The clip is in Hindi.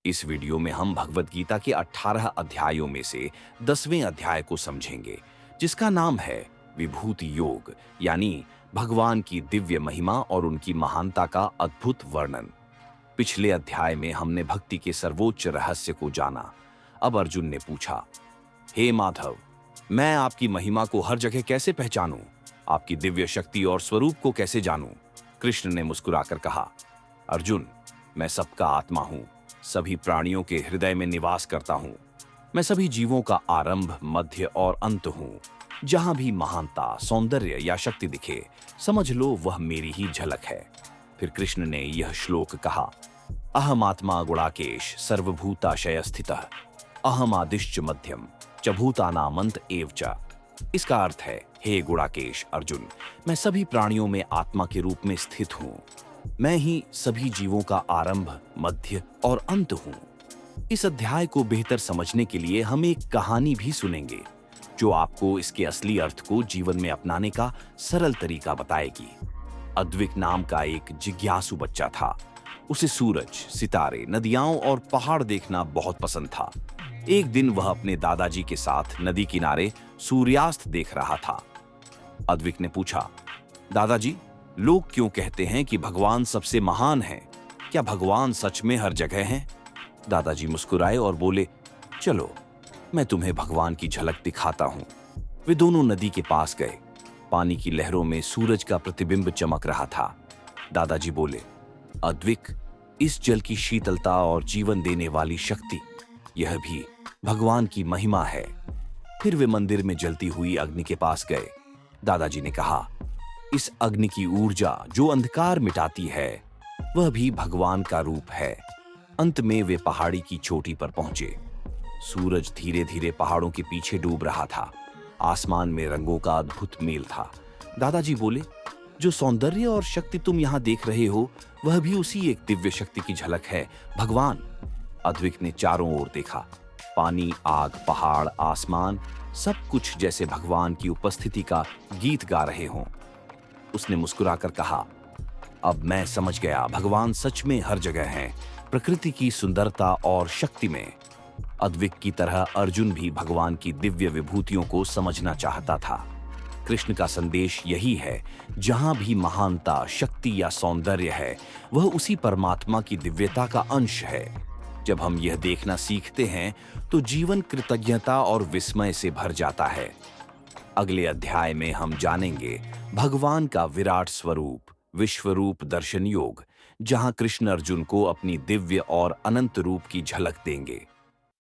इस वीडियो में हम भगवत गीता के 18 अध्यायों में से 10वें अध्याय को समझेंगे, जिसका नाम है विभूति योग, यानी भगवान की दिव्य महिमा और उनकी महानता का अद्भुत वर्णन। पिछले अध्याय में हमने भक्ति के सर्वोच्च रहस्य को जाना। अब अर्जुन ने पूछा, हे माधव, मैं आपकी महिमा को हर जगह कैसे पहचानूं? आपकी दिव्य शक्ति और स्वरूप को कैसे जानूं? कृष्ण ने मुस्कुराकर कहा, अर्जुन, मैं सबका आत्मा हूं, सभी प्राणियों के हृदय में निवास करता हूं। मैं सभी जीवों का आरंभ, मध्य और अंत हूं। जहां भी महानता, सौंदर्य या शक्ति दिखे, समझ लो वह मेरी ही झलक है। फिर कृष्ण ने यह श्लोक कहा, अहम आत्मा गुणाकेश सर्वभूताशय स्थितः, अहम आदिश्च मध्यम च भूतानामंत एव च। इसका अर्थ है, हे गुणाकेश अर्जुन, मैं सभी प्राणियों में आत्मा के रूप में स्थित हूं। मैं ही सभी जीवों का आरंभ, मध्य और अंत हूं। इस अध्याय को बेहतर समझने के लिए हम एक कहानी भी सुनेंगे, जो आपको इसके असली अर्थ को जीवन में अपनाने का सरल तरीका बताएगी। अद्विक नाम का एक जिज्ञासु बच्चा था। उसे सूरज, सितारे, नदियां और पहाड़ देखना बहुत पसंद था। एक दिन वह अपने दादाजी के साथ नदी किनारे सूर्यास्त देख रहा था। अद्विक ने पूछा, दादाजी, लोग क्यों कहते हैं कि भगवान सबसे महान है? क्या भगवान सच में हर जगह हैं? दादाजी मुस्कुराए और बोले, चलो मैं तुम्हें भगवान की झलक दिखाता हूं। वे दोनों नदी के पास गए। पानी की लहरों में सूरज का प्रतिबिंब चमक रहा था। दादाजी बोले, अद्विक, इस जल की शीतलता और जीवन देने वाली शक्ति, यह भी भगवान की महिमा है। फिर वे मंदिर में जलती हुई अग्नि के पास गए। दादाजी ने कहा, इस अग्नि की ऊर्जा जो अंधकार मिटाती है, वह भी भगवान का रूप है। अंत में वे पहाड़ी की चोटी पर पहुंचे। सूरज धीरे धीरे पहाड़ों के पीछे डूब रहा था। आसमान में रंगों का अद्भुत मेल था। दादाजी बोले, जो सौंदर्य और शक्ति तुम यहां देख रहे हो, वह भी उसी एक दिव्य शक्ति की झलक है, भगवान। अद्विक ने चारों ओर देखा। पानी, आग, पहाड़, आसमान, सब कुछ जैसे भगवान की उपस्थिति का गीत गा रहे हों। उसने मुस्कुराकर कहा, अब मैं समझ गया, भगवान सच में हर जगह हैं, प्रकृति की सुंदरता और शक्ति में। अद्विक की तरह अर्जुन भी भगवान की दिव्य विभूतियों को समझना चाहता था। कृष्ण का संदेश यही है, जहां भी महानता, शक्ति या सौंदर्य है, वह उसी परमात्मा की दिव्यता का अंश है। जब हम यह देखना सीखते हैं, तो जीवन कृतज्ञता और विस्मय से भर जाता है। अगले अध्याय में हम जानेंगे भगवान का विराट स्वरूप, विश्वरूप दर्शन योग, जहां कृष्ण अर्जुन को अपनी दिव्य और अनंत रूप की झलक देंगे।